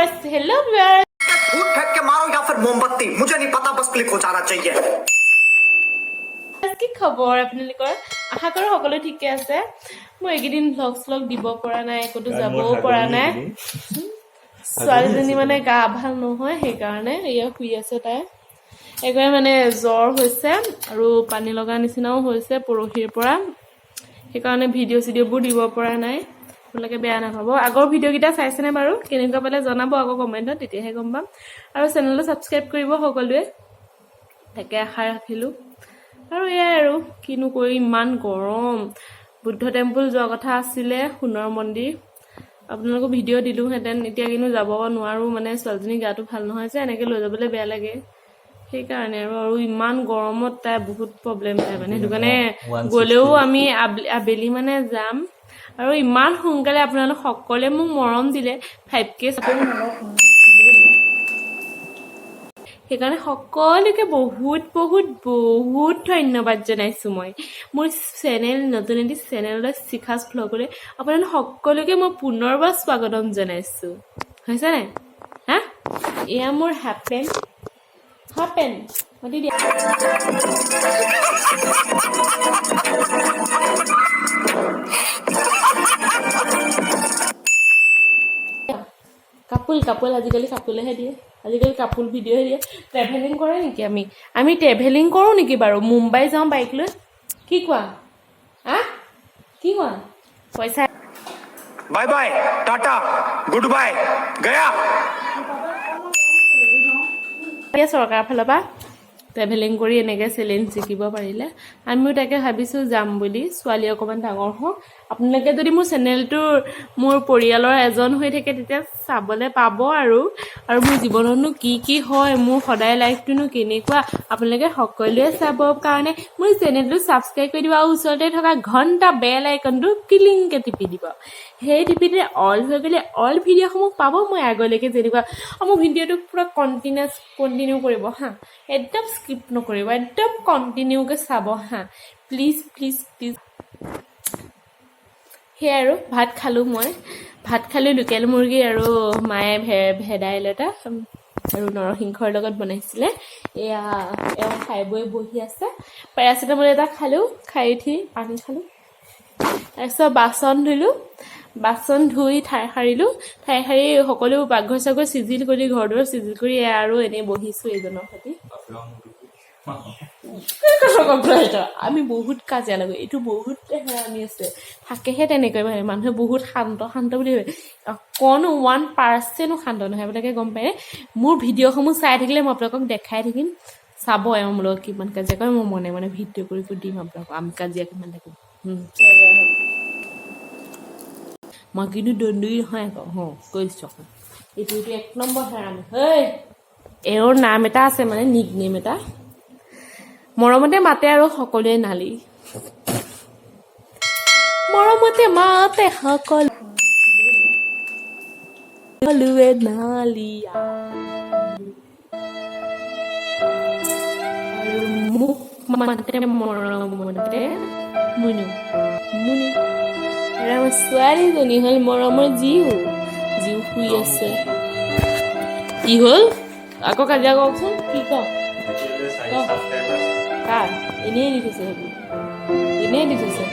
viewers, hello viewers. फूट फेंक के मारो या फिर मोमबत्ती मुझे नहीं पता बस क्लिक हो जाना चाहिए কি খবৰ আপোনালোকৰ আশা কৰো সকলো ঠিকে আছে মই এইকেইদিন ভ্লগ দিব পৰা নাই ক'তো যাবও পৰা নাই ছোৱালীজনী মানে গা ভাল নহয় সেই কাৰণে এয়া শুই আছে তাই একবাৰে মানে জ্বৰ হৈছে আৰু পানী লগা নিচিনাও হৈছে পৰহিৰ পৰা সেই কাৰণে ভিডিঅ'বোৰ দিব পৰা নাই আপোনালোকে বেয়া নাপাব আগৰ ভিডিঅ'কিটা চাইছেনে বাৰু কেনেকুৱা পালে জনাব আকৌ কমেন্টত তেতিয়াহে গম পাম আৰু চেনেলটো সাবস্ক্ৰাইব কৰিব সকলোৱে তাকে আশা ৰাখিলো আৰু এয়া আৰু কিনো কৰি ইমান গৰম বুদ্ধ টেম্পল যোৱা কথা আছিলে সোণৰ মন্দিৰ আপোনালোকক ভিডিঅ' দিলো হেতেন এতিয়া কিনো যাব নোৱাৰো মানে ছোৱালীজনী গাটো ভাল নহয় যে এনেকে লৈ যাবলৈ বেয়া লাগে সেই কাৰণে আৰু ইমান গৰমত তাই বহুত প্ৰবলেম হয় মানে সেইটো কাৰণে গলেও আমি আবেলি মানে যাম আৰু ইমান সোনকালে আপোনালোক সকলোৱে মোক মৰম দিলে 5k সেইকাৰণে সকলোকে বহুত বহুত বহুত ধন্যবাদ জনাইছো মই মোৰ চেনেল নতুন এটি চেনেললৈ শিখাস ভ্লগলৈ আপোনালোক সকলোকে মই পুনৰবাৰ স্বাগতম জনাইছো হৈছে নে হা এয়া মোৰ হ্যাপেন মাতি দিয়া কাপুল আজিকালি কাপুলেহে দিয়ে আজিকালি কাপুল ভিডিঅ' দিয়ে ট্ৰেভেলিং কৰে নেকি আমি ট্ৰেভেলিং কৰো নেকি বাৰু মুম্বাই যাওঁ বাইক লৈ কি কোৱা কি কোৱা পইচা bye bye tata goodbye गया চৰকাৰৰ ফালৰ পৰা ট্ৰেভেলিং কৰি এনেকে চেলেঞ্জ শিকিব পাৰিলে আমিও তাকে ভাবিছো যাম বুলি ছোৱালী অকমান ডাঙৰ হওক আপোনালোকে যদি মোৰ চেনেলটোৰ মোৰ পৰিয়ালৰ এজন হৈ থাকে তেতিয়া চাবলৈ পাব আৰু মোৰ জীৱনতনো কি হয় মোৰ সদায় লাইফটোনো কেনেকুৱা আপোনালোকে সকলোৱে চাবৰ কাৰণে মোৰ চেনেলটো সাবস্ক্ৰাইব কৰি দিব আৰু ওচৰতে থকা ঘণ্টা বেল আইকনটো ক্লিংকে টিপি দিব সেই টিপিতে অল হৈ গ'লে অল ভিডিঅ'সমূহ পাব মই আগলৈকে যেনেকুৱা মোৰ ভিডিঅ'টো পুৰা কণ্টিনিউ কৰিব হা একদম স্কিপ নকৰিব একদম কণ্টিনিউকে চাব হা প্লিজ সেই আৰু ভাত খালো লোকেল মুৰ্গী আৰু মায়ে ভেদাইলতা আৰু নৰসিংহৰ লগত বনাইছিলে এয়া খাই বৈ বহি আছে পেৰাচিটামল এটা খালো খাই উঠি পানী খালো তাৰপিছত বাচন ধুই ঠাই সাৰিলো ঠাই সাৰি সকলো পাকঘৰ চাগৰ চিজিল কৰি ঘৰদুৱাৰ চিজিল কৰি আৰু এনেই বহিছো এইজনৰ সৈতে আমি বহুত কাজিয়া লাগো এইটো বহুত হেৰামি আছে থাকেহে তেনেকৈ মানে মানুহে বহুত শান্ত বুলি ভাবে কোনো 1% শান্ত নহয় আপোনালোকে গম পায় মোৰ ভিডিঅ'সমূহ চাই থাকিলে মই আপোনালোকক দেখাই থাকিম চাব মোৰ লগত কিমান কাজিয়া কৰে মই মনে ভিডিঅ' কৰি দিম আপোনালোকক আমি কাজিয়া কিমান থাকিম মই কিন্তু দণ্ডুই নহয় কৈছো এইটো এক নম্বৰ হেৰামি এওঁৰ নাম এটা আছে মানে নিক নেম এটা মৰমতে মাতে আৰু সকলোৱে নালি মৰমতে মাতে সকলোৱে নালিয়া মোক মাতে মৰমতে মুনু আৰু ছোৱালীজনী হ'ল মৰমৰ জিউ শুই আছে কি হ'ল আকৌ কাজিয়া কওকচোন কি কওক এনেই দি থৈছে সেইবোৰ এনেই দি থৈছে